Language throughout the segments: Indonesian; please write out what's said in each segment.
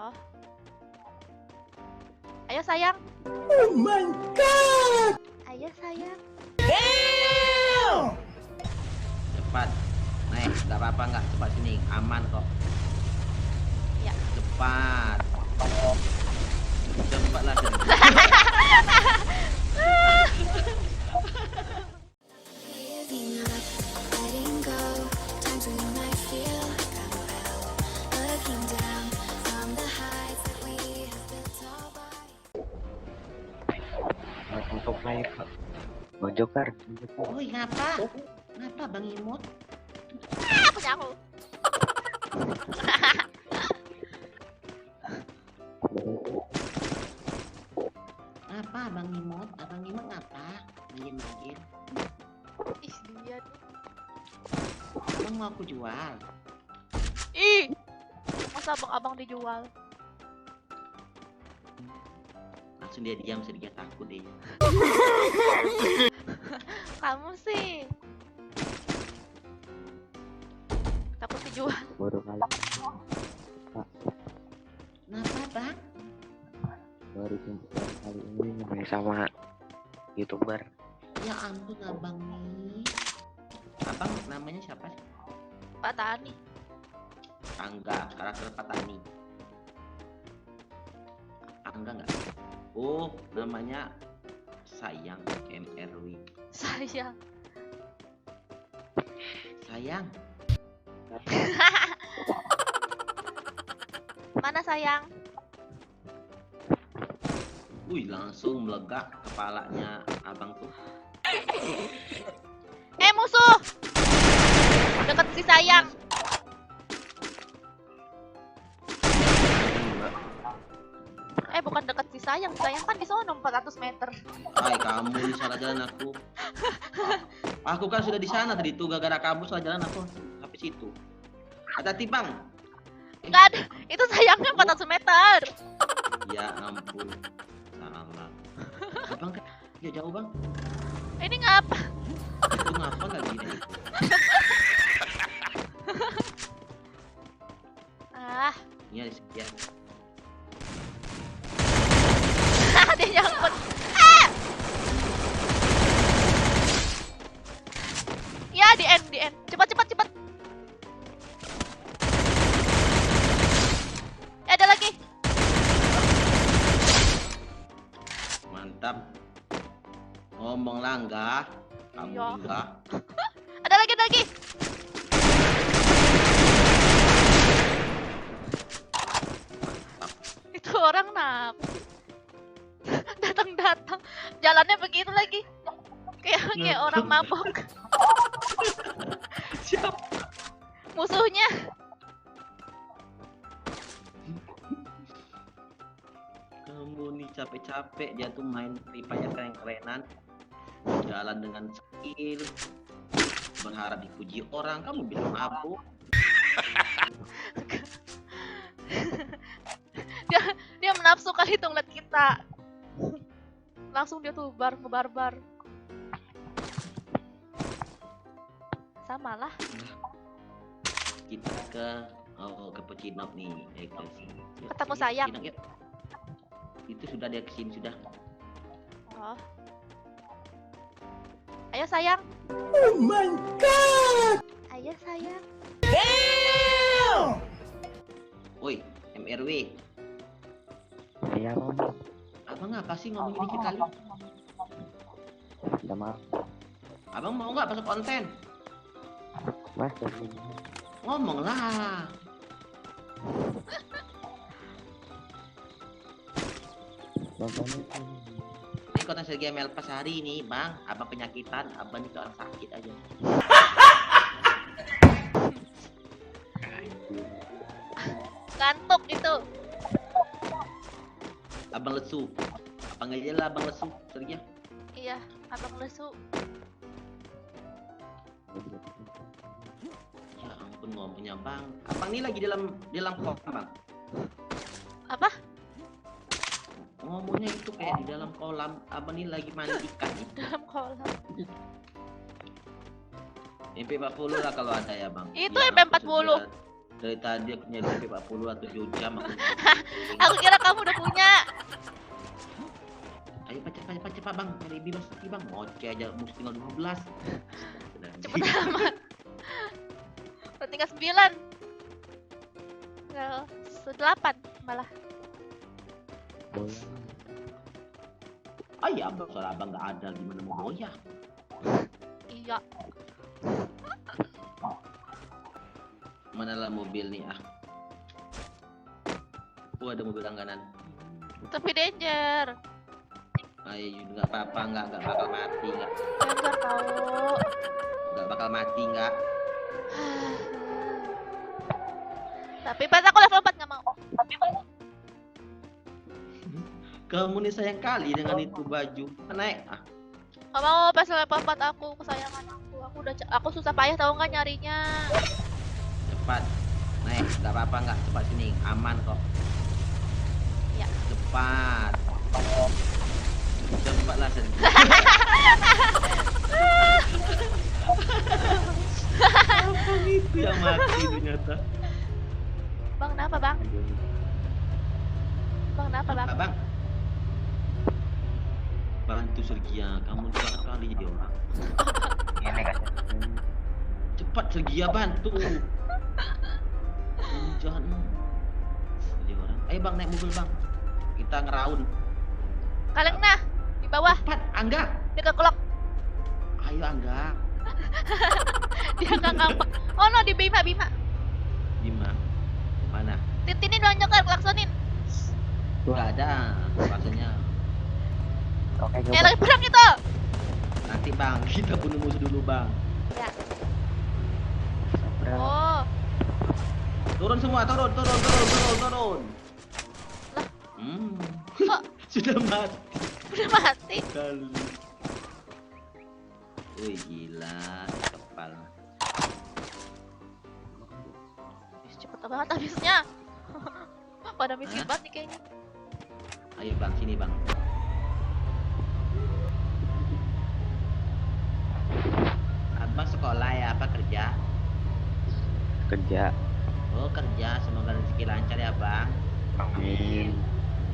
Oh. Ayo sayang. Oh my god! Ayo sayang. Damn! Cepat. Naik, nggak apa-apa nggak cepat sini, aman kok. Ya. Cepat. Cepatlah. Giving up, letting go. Times when you might feel like I'm well. Looking down from the heights that we have built all by. Untuk naik Mojokar. Woi, ngapa? Ngapa Bang Imut? Punya aku. Ngapa Bang Imut? Abang Imut ngapa? Diem. Ih, dia nih. Abang mau aku jual. Ih. Masa abang-abang dijual? Langsung dia diam, sedikit takut dia. Kamu sih. Takut dijual. Baru kali Kenapa Bang? baru jumpa kali ini nih sama YouTuber. Ya ampun abang nih. Abang namanya siapa sih? Pak Tani. Angga, karakter Patani. Angga nggak? Oh, namanya Sayang MRW. Sayang. Sayang. Mana sayang? Wih, langsung meledak kepalanya abang tuh. Musuh. Deket si sayang. Bukan deket si sayang. Sayang kan di sono 400 meter. Hai, kamu di salah jalan aku. Aku kan sudah di sana tadi tuh, gara-gara kamu salah jalan aku sampai situ. Hati-hati Bang. Enggak ada. Itu sayangnya 400 meter. Ya ampun. Salah. Abang kan ya jauh Bang. Ini ngapa? Itu ngapa lagi nih? Ah, Iya, ya. dia nyangkut. Ah! Ya, di end. Cepat. Ada lagi. Mantap. Ngomonglah enggak? Kamu Iya. enggak? Ada lagi. Itu orang napa? Datang. Jalannya begitu lagi. Kayak orang mabok. Siap. Musuhnya. Kamu nih capek-capek dia tuh main Free Fire keren-kerenan. Jalan dengan skill. Berharap dipuji orang, kamu bilang mabuk. Dia menafsu kali itu ngeliat kita. Langsung dia tuh ngebarbar. Sama lah. Kita ke Pecinok nih, ke sini. Ketemu sayang. Pecinok, yuk. Itu sudah dia kesini sudah. Oh. Ayo sayang. Oh my god! Ayo sayang. Damn! Woi, MRW. Iya Om. Abang apa sih ngomong dikit kali? Udah maaf Abang mau nggak masuk konten? Mas. Ngomong lah. Ini konten Sergi ML pas hari ini, Bang. Abang penyakitan, abang itu orang sakit aja. Ngantuk itu. Abang lesu. Abang aja lah, abang lesu, Sergi. Iya, abang lesu. Ya ampun ngomongnya Bang. Abang ini lagi dalam kolam, Bang. Apa? Ngomongnya itu kayak di dalam kolam. Abang ini lagi mandi ikan. Dalam kolam. MP40 lah kalau ada ya Bang. Itu Ya, MP40. aku sudah Dari tadi aku nyari sampai 40 atau 7 jam aku. Aku kira kamu udah punya. Ayo cepat bang, cari bebas lagi bang. Ngoceh aja, mesti tinggal 12. Cepet amat. Udah tinggal 9. Tinggal 8 malah. Bola. Ayah abang, soal abang nggak ada gimana mau goyah. Iya. Mana lah mobil nih ah. Oh ada mobil langganan. Tapi danger. Ayo nggak apa-apa, nggak bakal mati nggak. Danger tau. Nggak bakal mati nggak. Tapi pas aku level 4 nggak mau. Kamu nih sayang kali dengan itu baju. Naik ah. Nggak mau pas level 4 aku kesayangan aku. Aku susah payah tau nggak nyarinya. Cepat. Naik, nggak apa-apa nggak. Cepat sini, aman kok. Ya. Cepat. Cepatlah sendiri. Abang itu yang mati ternyata. Bang, kenapa bang? Bang, kenapa bang? Abang. Bantu Sergia, kamu jahat kali jadi orang. Ini kan. Cepat Sergia bantu. Kamu jahat jadi orang. Ayo bang naik mobil bang. Kita ngeraun. Kalian nah di bawah. Cepat Angga. Dia kekelok. Ayo Angga. Dia nggak ngambek. Oh no, di Bima. Bima. Mana? Titinin dong nyokar, klaksonin. Enggak ada. Rasanya. Oke, Lagi perang itu. Nanti bang, kita bunuh musuh dulu bang. Ya. Sabra. Oh, Turun semua, turun. Lah. Kok Sudah mati udah mati? kali. Wih gila, kepal. Cepet banget habisnya. Pada miskin Hah? banget nih kayaknya. Ayo bang, sini bang. Abang sekolah ya, apa kerja? Kerja. Oh kerja, semoga rezeki lancar ya bang. Amin.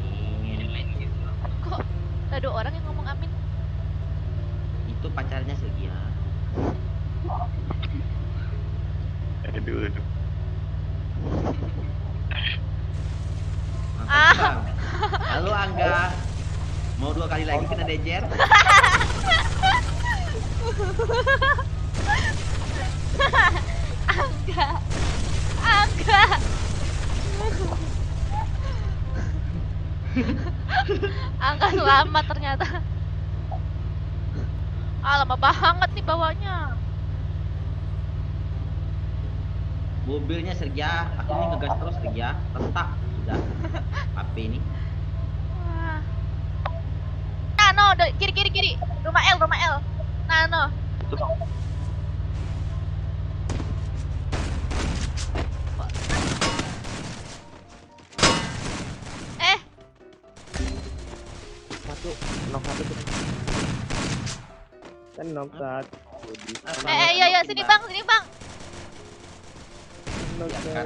Amin. Kok ada orang yang ngomong amin? Itu pacarnya Sergia. Aduh. Mantap, bang. Halo Angga. Mau 2 kali lagi kena dejer? Angga. Angga selamat ternyata. Lama banget nih bawanya. Mobilnya Sergia, aku ini ngegas terus Sergia. Retak sudah. HP ini. Wah. Nano, kiri. Rumah L. Nano. Satu, knock satu. Kan knock satu. Iya, sini bang. Knock Ya, satu.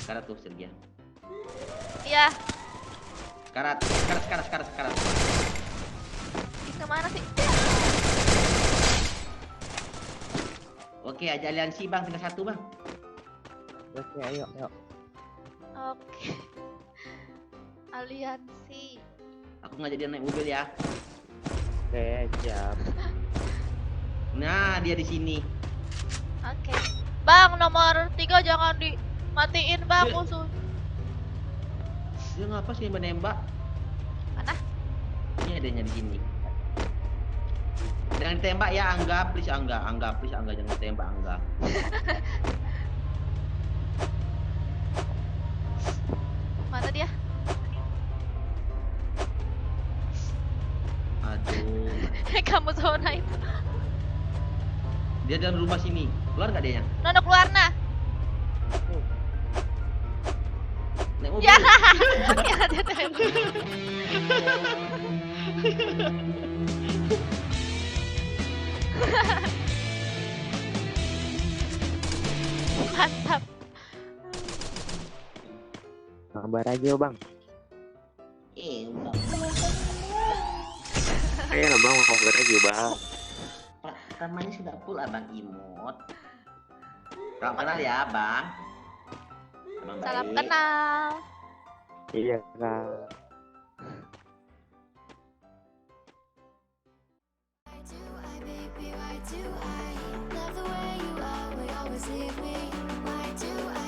Karat tuh Sergia. Iya. Karat. Ih, kemana sih? Oke, aja aliansi bang, tinggal 1 bang. Oke, ayo. Oke. Aliansi. Aku ngajak dia naik mobil ya. Oke, siap. Nah, dia di sini. Oke. Bang, nomor 3 jangan dimatiin bang Iya. musuh. Dia ngapa sih nembak? Mana? Ini adanya di sini. Jangan ditembak ya Angga, please Angga, jangan ditembak Angga. Mana dia? Aduh. Kamu zona itu. Dia dalam rumah sini. Keluar nggak dia? Nono keluar nah. Naik mobil. Ya. Ya dia tembak. Mantap. Gambar aja bang. Udah. Ayo lah bang, gambar aja bang. Namanya sudah full abang imut. Salam kenal ya abang. Abang Salam baik. kenal. Iya kak. Baby, why do I love the way you always leave me? Why do I